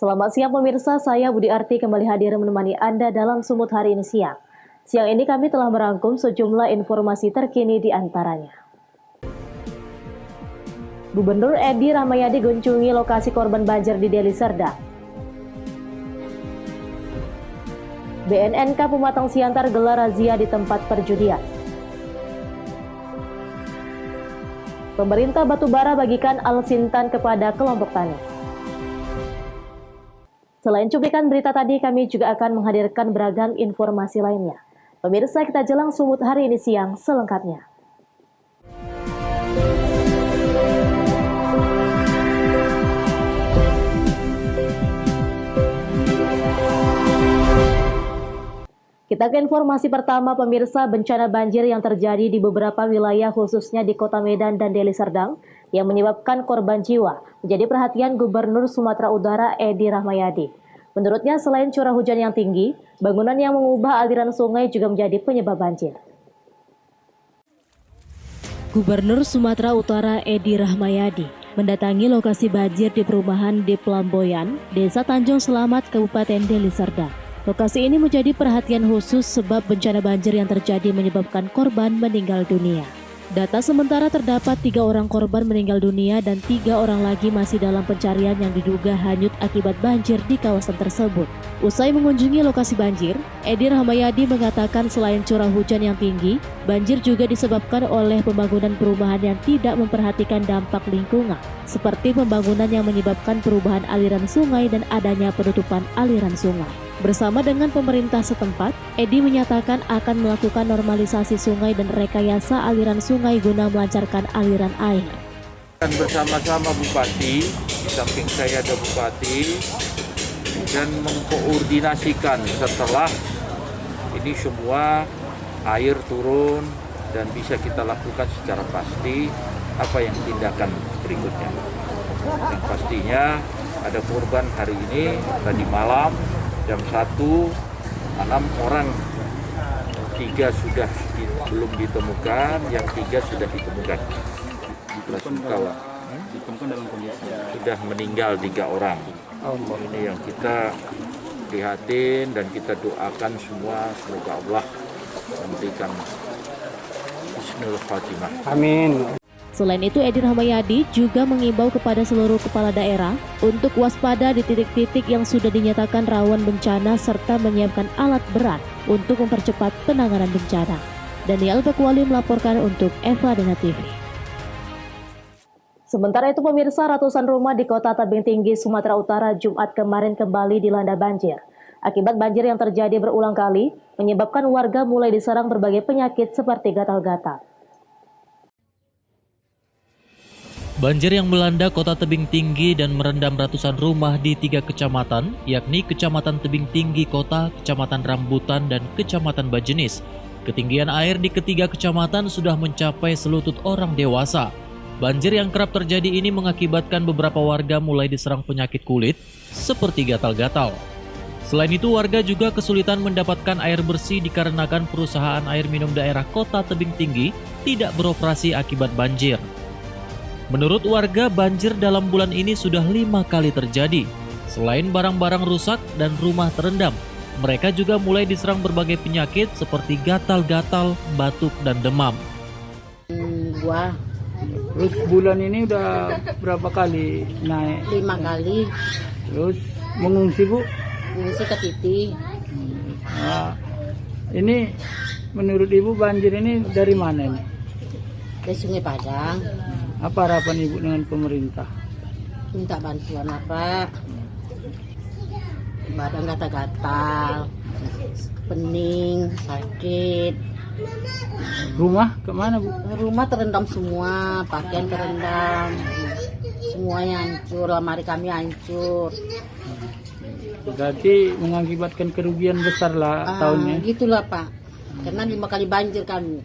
Selamat siang pemirsa, saya Budi Arti kembali hadir menemani Anda dalam Sumut hari ini siang. Siang ini kami telah merangkum sejumlah informasi terkini di antaranya. Gubernur Edi Rahmayadi kunjungi lokasi korban banjir di Deli Serdang. BNNK Pematang Siantar gelar razia di tempat perjudian. Pemerintah Batubara bagikan Al-Sintan kepada kelompok tani. Selain cuplikan berita tadi, kami juga akan menghadirkan beragam informasi lainnya. Pemirsa, kita jelang Sumut hari ini siang selengkapnya. Kita ke informasi pertama, pemirsa. Bencana banjir yang terjadi di beberapa wilayah khususnya di Kota Medan dan Deli Serdang yang menyebabkan korban jiwa menjadi perhatian Gubernur Sumatera Utara Edi Rahmayadi. Menurutnya, selain curah hujan yang tinggi, bangunan yang mengubah aliran sungai juga menjadi penyebab banjir. Gubernur Sumatera Utara Edi Rahmayadi mendatangi lokasi banjir di perumahan di Pelamboyan, Desa Tanjung Selamat, Kabupaten Deli Serdang. Lokasi ini menjadi perhatian khusus sebab bencana banjir yang terjadi menyebabkan korban meninggal dunia. Data sementara terdapat 3 orang korban meninggal dunia dan 3 orang lagi masih dalam pencarian yang diduga hanyut akibat banjir di kawasan tersebut. Usai mengunjungi lokasi banjir, Edi Rahmayadi mengatakan selain curah hujan yang tinggi, banjir juga disebabkan oleh pembangunan perumahan yang tidak memperhatikan dampak lingkungan, seperti pembangunan yang menyebabkan perubahan aliran sungai dan adanya penutupan aliran sungai. Bersama dengan pemerintah setempat, Edi menyatakan akan melakukan normalisasi sungai dan rekayasa aliran sungai guna melancarkan aliran air. Dan bersama-sama Bupati, di samping saya ada Bupati, dan mengkoordinasikan setelah ini semua air turun dan bisa kita lakukan secara pasti apa yang tindakan berikutnya. Yang pastinya ada korban hari ini, tadi malam, jam 1, 6 orang, 3 sudah belum ditemukan, yang 3 sudah ditemukan. Ditemukan dalam kondisi sudah meninggal 3 orang. Ini yang kita prihatin dan kita doakan semua, semoga Allah memberikan husnul khatimah. Amin. Selain itu, Edi Rahmayadi juga mengimbau kepada seluruh kepala daerah untuk waspada di titik-titik yang sudah dinyatakan rawan bencana serta menyiapkan alat berat untuk mempercepat penanganan bencana. Daniel Pekwali melaporkan untuk Eva Dena TV. Sementara itu, pemirsa, ratusan rumah di Kota Tebing Tinggi, Sumatera Utara Jumat kemarin kembali dilanda banjir. Akibat banjir yang terjadi berulang kali, menyebabkan warga mulai diserang berbagai penyakit seperti gatal-gatal. Banjir yang melanda Kota Tebing Tinggi dan merendam ratusan rumah di 3 kecamatan, yakni Kecamatan Tebing Tinggi Kota, Kecamatan Rambutan, dan Kecamatan Bajenis. Ketinggian air di ketiga kecamatan sudah mencapai selutut orang dewasa. Banjir yang kerap terjadi ini mengakibatkan beberapa warga mulai diserang penyakit kulit, seperti gatal-gatal. Selain itu, warga juga kesulitan mendapatkan air bersih dikarenakan perusahaan air minum daerah Kota Tebing Tinggi tidak beroperasi akibat banjir. Menurut warga, banjir dalam bulan ini sudah 5 kali terjadi. Selain barang-barang rusak dan rumah terendam, mereka juga mulai diserang berbagai penyakit seperti gatal-gatal, batuk, dan demam. Terus bulan ini udah berapa kali naik? 5 kali. Terus mengungsi, Bu? Mengungsi ke Titi. Nah, ini menurut Ibu banjir ini dari mana ini? Dari Sungai Padang. Apa harapan Ibu dengan pemerintah? Minta bantuan apa? Badan gatal-gatal, pening, sakit. Rumah kemana, Bu? Rumah terendam semua, pakaian terendam. Semuanya hancur, lemari kami hancur. Berarti mengakibatkan kerugian besar lah tahunnya. Gitulah, Pak. Karena 5 kali banjir kami.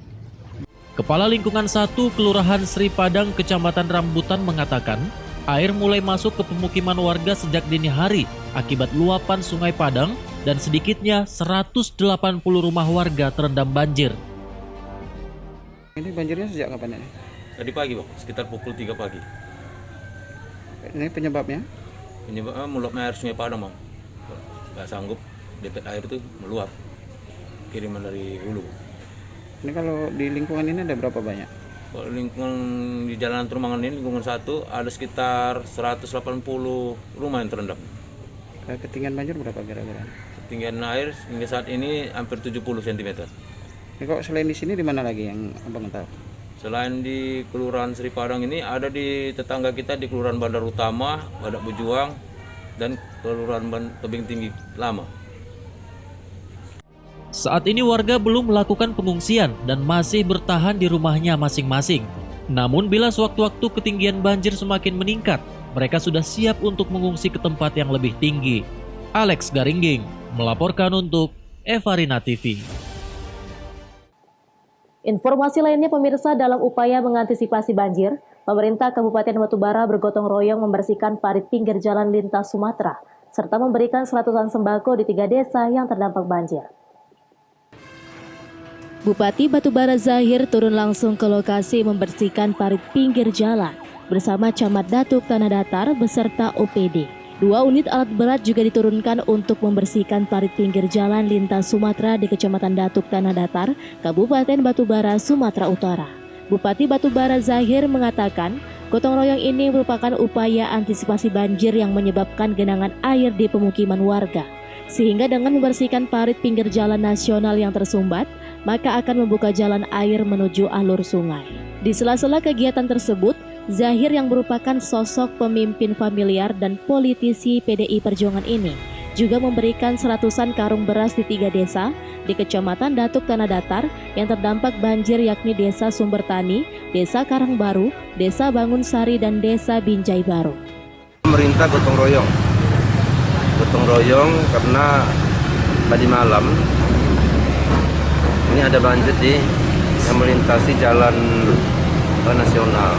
Kepala Lingkungan 1 Kelurahan Sri Padang, Kecamatan Rambutan mengatakan, air mulai masuk ke pemukiman warga sejak dini hari akibat luapan Sungai Padang dan sedikitnya 180 rumah warga terendam banjir. Ini banjirnya sejak kapan ini? Tadi pagi, Bang, sekitar pukul 3 pagi. Ini penyebabnya? Ini meluapnya air Sungai Padang, Bang. Nggak sanggup debit air itu meluap. Kiriman dari hulu. Ini kalau di lingkungan ini ada berapa banyak? Kalau lingkungan di Jalan Trumangan ini, lingkungan 1, ada sekitar 180 rumah yang terendam. Ketinggian banjir berapa kira-kira? Ketinggian air hingga saat ini hampir 70 cm. Ini kok selain di sini di mana lagi yang abang tahu? Selain di Kelurahan Sri Padang ini, ada di tetangga kita di Kelurahan Bandar Utama, Badak Bujuang, dan Kelurahan Tebing Tinggi Lama. Saat ini warga belum melakukan pengungsian dan masih bertahan di rumahnya masing-masing. Namun bila sewaktu-waktu ketinggian banjir semakin meningkat, mereka sudah siap untuk mengungsi ke tempat yang lebih tinggi. Alex Garingging melaporkan untuk Evarina TV. Informasi lainnya pemirsa, dalam upaya mengantisipasi banjir, pemerintah Kabupaten Batubara bergotong royong membersihkan parit pinggir jalan lintas Sumatera, serta memberikan selatusan sembako di 3 desa yang terdampak banjir. Bupati Batubara Zahir turun langsung ke lokasi membersihkan parit pinggir jalan bersama Camat Datuk Tanah Datar beserta OPD. 2 unit alat berat juga diturunkan untuk membersihkan parit pinggir jalan lintas Sumatera di Kecamatan Datuk Tanah Datar, Kabupaten Batubara, Sumatera Utara. Bupati Batubara Zahir mengatakan, gotong royong ini merupakan upaya antisipasi banjir yang menyebabkan genangan air di pemukiman warga. Sehingga dengan membersihkan parit pinggir jalan nasional yang tersumbat, maka akan membuka jalan air menuju alur sungai. Di sela-sela kegiatan tersebut, Zahir yang merupakan sosok pemimpin familiar dan politisi PDI Perjuangan ini juga memberikan seratusan karung beras di 3 desa di Kecamatan Datuk Tanah Datar yang terdampak banjir, yakni Desa Sumbertani, Desa Karangbaru, Desa Bangunsari, dan Desa Binjai Baru. Pemerintah gotong royong karena tadi malam ini ada banjir yang melintasi jalan nasional.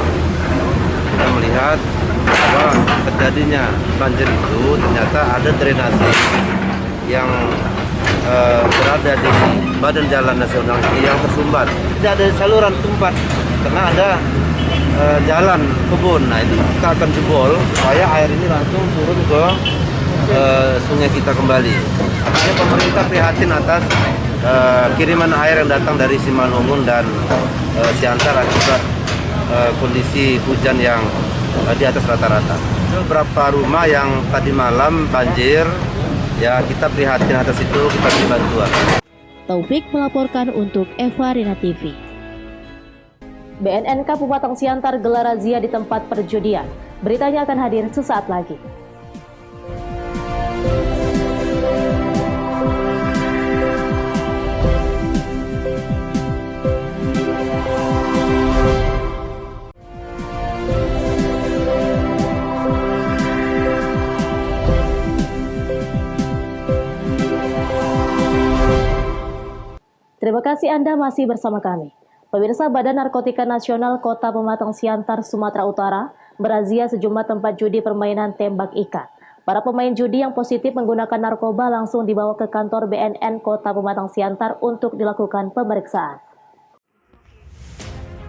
Kita melihat bahwa terjadinya banjir itu ternyata ada drainase yang berada di badan jalan nasional yang tersumbat. Tidak ada saluran tempat karena ada jalan kebun. Nah, itu kita akan jebol supaya air ini langsung turun ke sungai kita kembali. Makanya pemerintah prihatin atas kiriman air yang datang dari Simalungun dan Siantar akibat kondisi hujan yang di atas rata-rata. Beberapa rumah yang tadi malam banjir, ya kita prihatin atas itu, kita beri bantuan. Taufik melaporkan untuk Evarina TV. BNNK Pematang Siantar gelar razia di tempat perjudian. Beritanya akan hadir sesaat lagi. Terima kasih Anda masih bersama kami. Pemirsa, Badan Narkotika Nasional Kota Pematang Siantar, Sumatera Utara merazia sejumlah tempat judi permainan tembak ikan. Para pemain judi yang positif menggunakan narkoba langsung dibawa ke kantor BNN Kota Pematang Siantar untuk dilakukan pemeriksaan.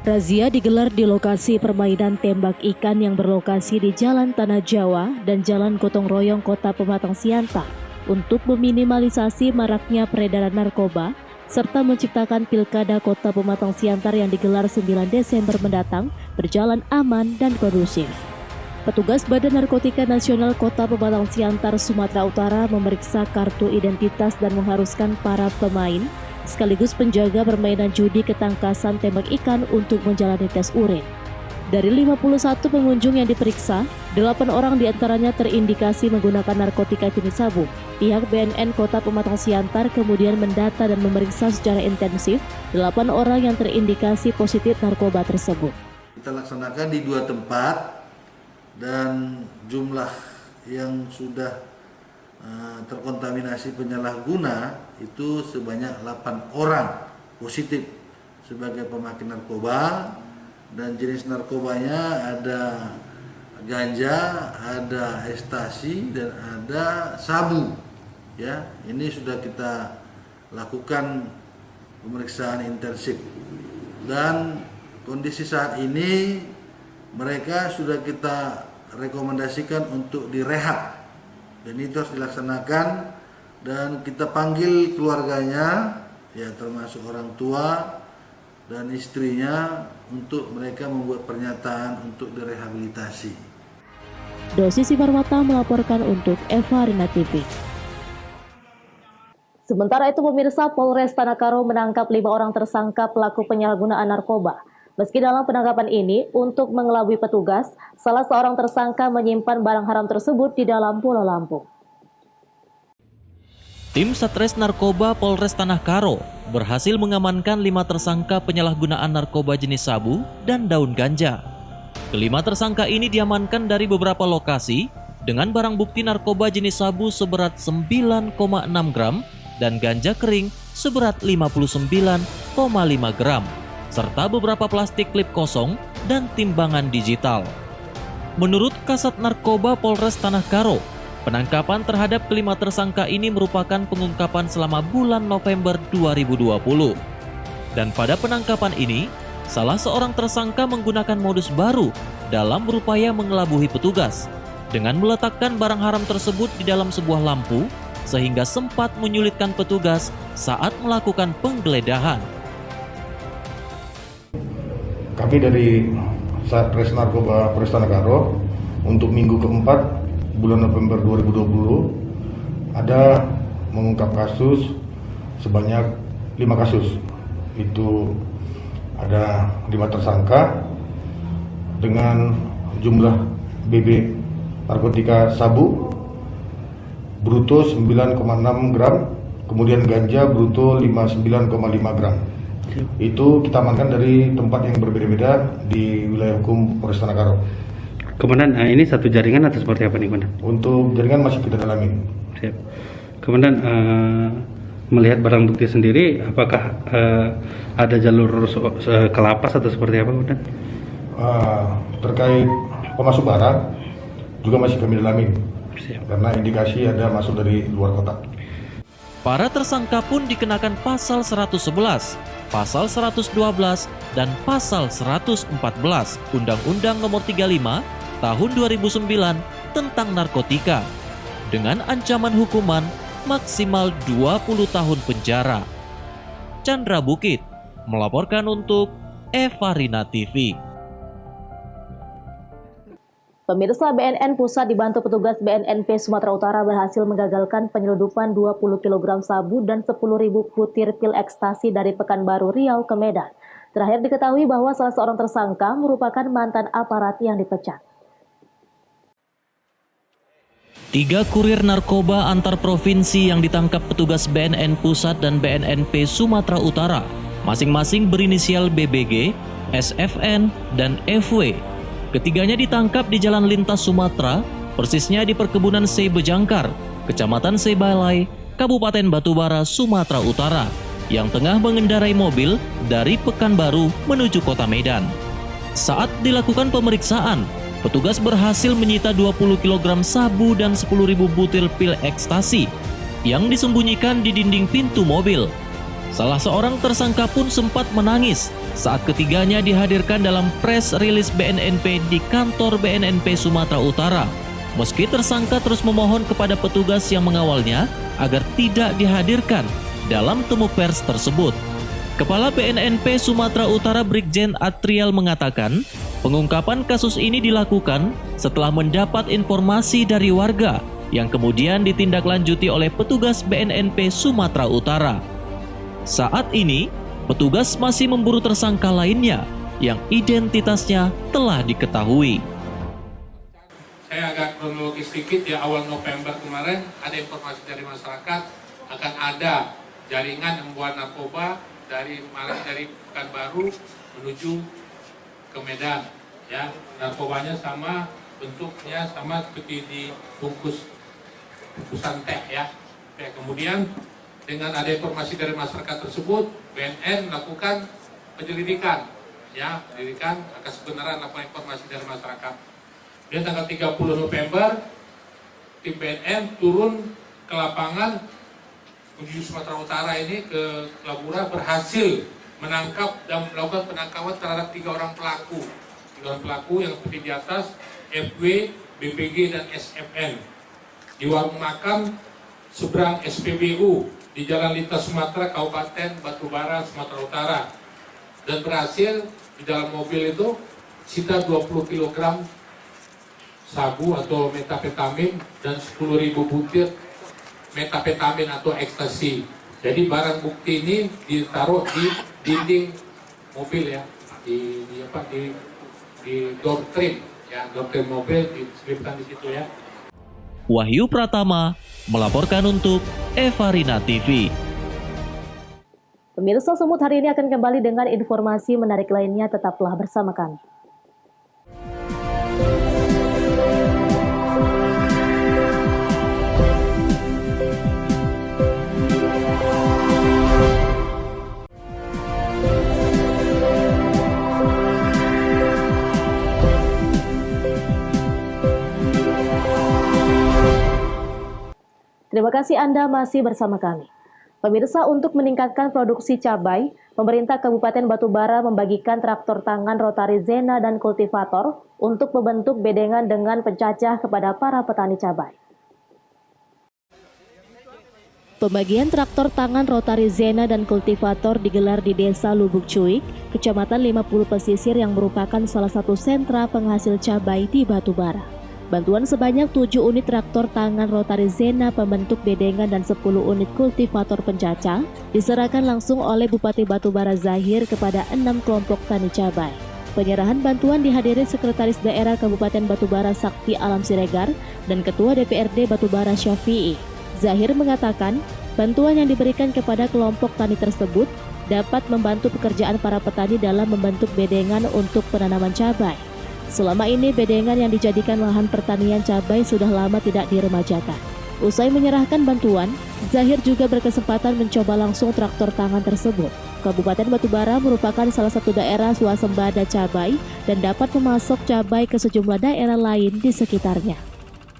Razia digelar di lokasi permainan tembak ikan yang berlokasi di Jalan Tanah Jawa dan Jalan Gotong Royong Kota Pematang Siantar untuk meminimalisasi maraknya peredaran narkoba serta menciptakan Pilkada Kota Pematang Siantar yang digelar 9 Desember mendatang berjalan aman dan kondusif. Petugas Badan Narkotika Nasional Kota Pematang Siantar, Sumatera Utara memeriksa kartu identitas dan mengharuskan para pemain sekaligus penjaga permainan judi ketangkasan tembak ikan untuk menjalani tes urin. Dari 51 pengunjung yang diperiksa, 8 orang diantaranya terindikasi menggunakan narkotika jenis sabu. Pihak BNN Kota Pematang Siantar kemudian mendata dan memeriksa secara intensif 8 orang yang terindikasi positif narkoba tersebut. Kita laksanakan di 2 tempat dan jumlah yang sudah terkontaminasi penyalahguna itu sebanyak 8 orang positif sebagai pemakai narkoba. Dan jenis narkobanya ada ganja, ada ekstasi, dan ada sabu. Ya, ini sudah kita lakukan pemeriksaan intensif. Dan kondisi saat ini mereka sudah kita rekomendasikan untuk direhab, dan itu harus dilaksanakan, dan kita panggil keluarganya, ya termasuk orang tua dan istrinya, untuk mereka membuat pernyataan untuk direhabilitasi. Dosis Sibarmata melaporkan untuk Eva Rina TV. Sementara itu pemirsa, Polres Tanah-Karo menangkap 5 orang tersangka pelaku penyalahgunaan narkoba. Meski dalam penangkapan ini untuk mengelabui petugas, salah seorang tersangka menyimpan barang haram tersebut di dalam Pulau Lampung. Tim Satres Narkoba Polres Tanah-Karo berhasil mengamankan 5 tersangka penyalahgunaan narkoba jenis sabu dan daun ganja. Kelima tersangka ini diamankan dari beberapa lokasi dengan barang bukti narkoba jenis sabu seberat 9,6 gram dan ganja kering seberat 59,5 gram, serta beberapa plastik klip kosong dan timbangan digital. Menurut Kasat Narkoba Polres Tanah-Karo, penangkapan terhadap kelima tersangka ini merupakan pengungkapan selama bulan November 2020. Dan pada penangkapan ini, salah seorang tersangka menggunakan modus baru dalam berupaya mengelabui petugas dengan meletakkan barang haram tersebut di dalam sebuah lampu sehingga sempat menyulitkan petugas saat melakukan penggeledahan. Kami dari Satres Narkoba Polres Tanah-Karo untuk minggu keempat bulan November 2020 ada mengungkap kasus sebanyak 5 kasus. Itu ada 5 tersangka dengan jumlah BB narkotika sabu bruto 9,6 gram, kemudian ganja bruto 59,5 gram. Itu kita amankan dari tempat yang berbeda-beda di wilayah hukum Polres Tanah-Karo. Komandan, ini satu jaringan atau seperti apa nih, Komandan? Untuk jaringan masih kita dalamin. Siap. Komandan, melihat barang bukti sendiri, apakah ada jalur ke lapas atau seperti apa, Komandan? Terkait pemasok barang juga masih kami dalamin. Siap. Karena indikasi ada masuk dari luar kota. Para tersangka pun dikenakan pasal 111, pasal 112, dan pasal 114 Undang-Undang Nomor 35 Tahun 2009 tentang narkotika dengan ancaman hukuman maksimal 20 tahun penjara. Chandra Bukit melaporkan untuk Eva Rina TV. Pemirsa, BNN Pusat dibantu petugas BNNP Sumatera Utara berhasil menggagalkan penyeludupan 20 kg sabu dan 10.000 butir pil ekstasi dari Pekanbaru, Riau ke Medan. Terakhir diketahui bahwa salah seorang tersangka merupakan mantan aparat yang dipecat. 3 kurir narkoba antar provinsi yang ditangkap petugas BNN Pusat dan BNNP Sumatera Utara, masing-masing berinisial BBG, SFN, dan FW. Ketiganya ditangkap di Jalan Lintas Sumatera, persisnya di Perkebunan Sebejangkar, Kecamatan Sebalai, Kabupaten Batubara, Sumatera Utara, yang tengah mengendarai mobil dari Pekanbaru menuju kota Medan. Saat dilakukan pemeriksaan, petugas berhasil menyita 20 kg sabu dan 10.000 butir pil ekstasi yang disembunyikan di dinding pintu mobil. Salah seorang tersangka pun sempat menangis saat ketiganya dihadirkan dalam press release BNNP di kantor BNNP Sumatera Utara. Meski tersangka terus memohon kepada petugas yang mengawalnya agar tidak dihadirkan dalam temu pers tersebut. Kepala BNNP Sumatera Utara Brigjen Atrial mengatakan, pengungkapan kasus ini dilakukan setelah mendapat informasi dari warga yang kemudian ditindaklanjuti oleh petugas BNNP Sumatera Utara. Saat ini, petugas masih memburu tersangka lainnya yang identitasnya telah diketahui. Saya agak kronologis sedikit, ya, awal November kemarin ada informasi dari masyarakat akan ada jaringan membuat narkoba dari Pekanbaru menuju ke Medan. Ya, narkobanya sama, bentuknya sama seperti di bungkusan teh, ya. Oke, kemudian dengan ada informasi dari masyarakat tersebut, BNN melakukan penyelidikan, ya, penyelidikan atas kebenaran apa informasi dari masyarakat. Dan tanggal 30 November, tim BNN turun ke lapangan menuju Sumatera Utara ini ke Labura, berhasil menangkap dan melakukan penangkapan terhadap 3 orang pelaku. 3 orang pelaku yang seperti di atas, FW, BPG dan SFN di warung makan seberang SPBU di Jalan Lintas Sumatera, Kabupaten Batubara, Sumatera Utara. Dan berhasil di dalam mobil itu sita 20 kg sabu atau metapetamin dan 10.000 butir metapetamin atau ekstasi. Jadi barang bukti ini ditaruh di dinding mobil ya, di door trim ya, door trim mobil diselipkan di situ ya. Wahyu Pratama melaporkan untuk Evarina TV. Pemirsa Semut hari ini akan kembali dengan informasi menarik lainnya, tetaplah bersama kami. Terima kasih Anda masih bersama kami. Pemirsa, untuk meningkatkan produksi cabai, pemerintah Kabupaten Batubara membagikan traktor tangan Rotary Zena dan kultivator untuk membentuk bedengan dengan pencacah kepada para petani cabai. Pembagian traktor tangan Rotary Zena dan kultivator digelar di Desa Lubuk Cuik, Kecamatan 50 Pesisir yang merupakan salah satu sentra penghasil cabai di Batubara. Bantuan sebanyak 7 unit traktor tangan Rotary Zena pembentuk bedengan dan 10 unit kultivator pencacah diserahkan langsung oleh Bupati Batubara Zahir kepada 6 kelompok tani cabai. Penyerahan bantuan dihadiri Sekretaris Daerah Kabupaten Batubara Sakti Alam Siregar dan Ketua DPRD Batubara Syafi'i. Zahir mengatakan, bantuan yang diberikan kepada kelompok tani tersebut dapat membantu pekerjaan para petani dalam membentuk bedengan untuk penanaman cabai. Selama ini bedengan yang dijadikan lahan pertanian cabai sudah lama tidak diremajakan. Usai menyerahkan bantuan, Zahir juga berkesempatan mencoba langsung traktor tangan tersebut. Kabupaten Batubara merupakan salah satu daerah swasembada cabai dan dapat memasok cabai ke sejumlah daerah lain di sekitarnya.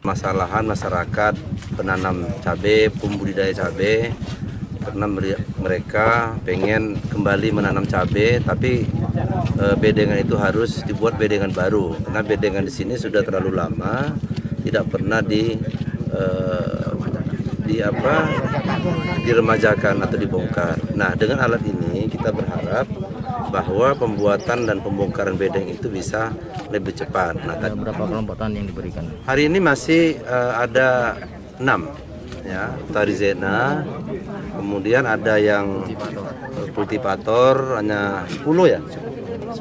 Masalahan masyarakat penanam cabai, pembudidaya cabai, karena mereka pengen kembali menanam cabai, tapi bedengan itu harus dibuat bedengan baru karena bedengan di sini sudah terlalu lama, tidak pernah diremajakan atau dibongkar. Nah, dengan alat ini kita berharap bahwa pembuatan dan pembongkaran bedeng itu bisa lebih cepat. Nah, berapa kelompok tani yang diberikan? Hari ini masih ada 6. Ya, Rotary Zena, kemudian ada yang kultivator hanya 10 ya.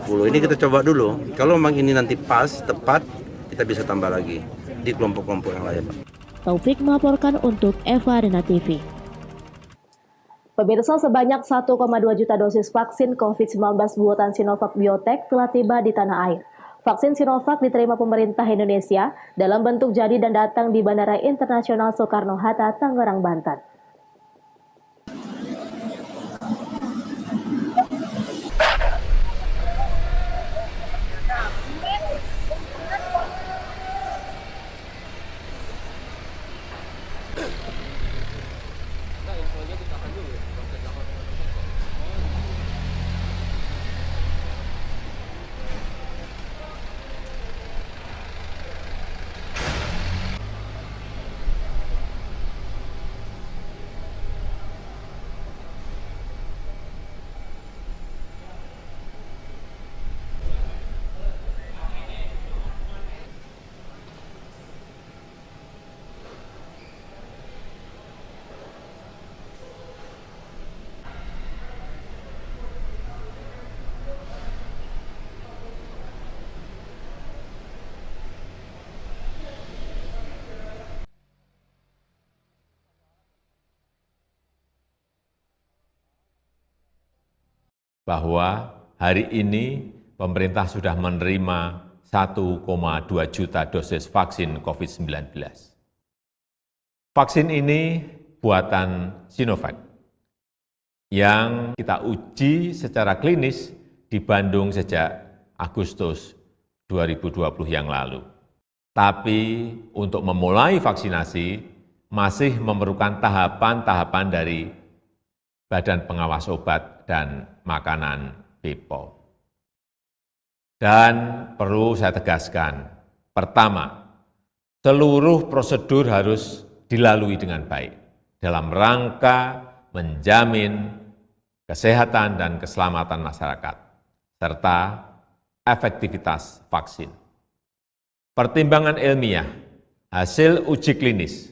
10 ini kita coba dulu. Kalau memang ini nanti pas, tepat, kita bisa tambah lagi di kelompok-kelompok yang lain. Taufik melaporkan untuk Evarina TV. Pemirsa, sebanyak 1,2 juta dosis vaksin COVID-19 buatan Sinovac Biotech telah tiba di tanah air. Vaksin Sinovac diterima pemerintah Indonesia dalam bentuk jadi dan datang di Bandara Internasional Soekarno-Hatta, Tangerang, Banten. Bahwa hari ini pemerintah sudah menerima 1,2 juta dosis vaksin COVID-19. Vaksin ini buatan Sinovac yang kita uji secara klinis di Bandung sejak Agustus 2020 yang lalu. Tapi untuk memulai vaksinasi masih memerlukan tahapan-tahapan dari Badan Pengawas Obat dan Makanan BPOM. Dan perlu saya tegaskan, pertama, seluruh prosedur harus dilalui dengan baik dalam rangka menjamin kesehatan dan keselamatan masyarakat, serta efektivitas vaksin. Pertimbangan ilmiah, hasil uji klinis,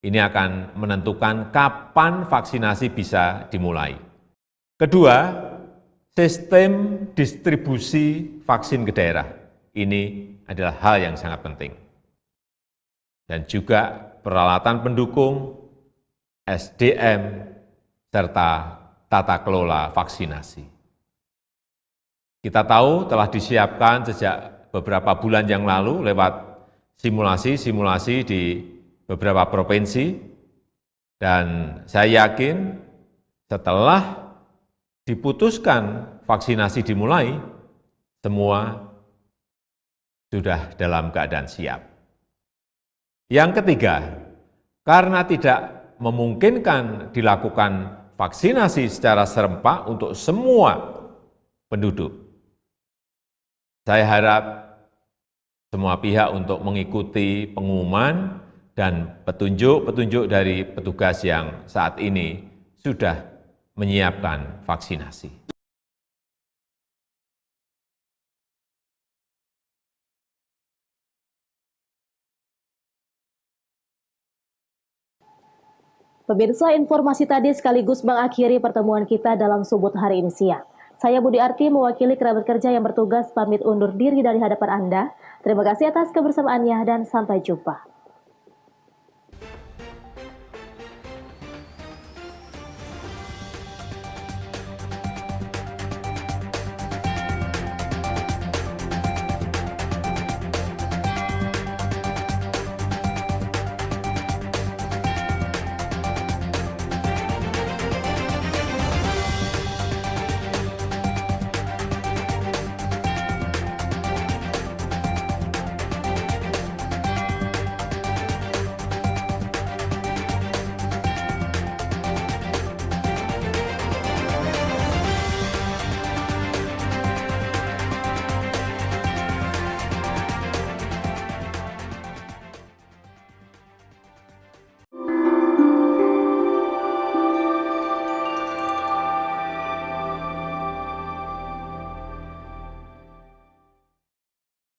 ini akan menentukan kapan vaksinasi bisa dimulai. Kedua, sistem distribusi vaksin ke daerah. Ini adalah hal yang sangat penting. Dan juga peralatan pendukung, SDM, serta tata kelola vaksinasi. Kita tahu telah disiapkan sejak beberapa bulan yang lalu lewat simulasi-simulasi di beberapa provinsi, dan saya yakin setelah diputuskan vaksinasi dimulai, semua sudah dalam keadaan siap. Yang ketiga, karena tidak memungkinkan dilakukan vaksinasi secara serempak untuk semua penduduk, saya harap semua pihak untuk mengikuti pengumuman dan petunjuk-petunjuk dari petugas yang saat ini sudah menyiapkan vaksinasi. Pemirsa, informasi tadi sekaligus mengakhiri pertemuan kita dalam Subuh hari ini siang. Saya Budi Arti mewakili kerabat kerja yang bertugas pamit undur diri dari hadapan Anda. Terima kasih atas kebersamaannya dan sampai jumpa.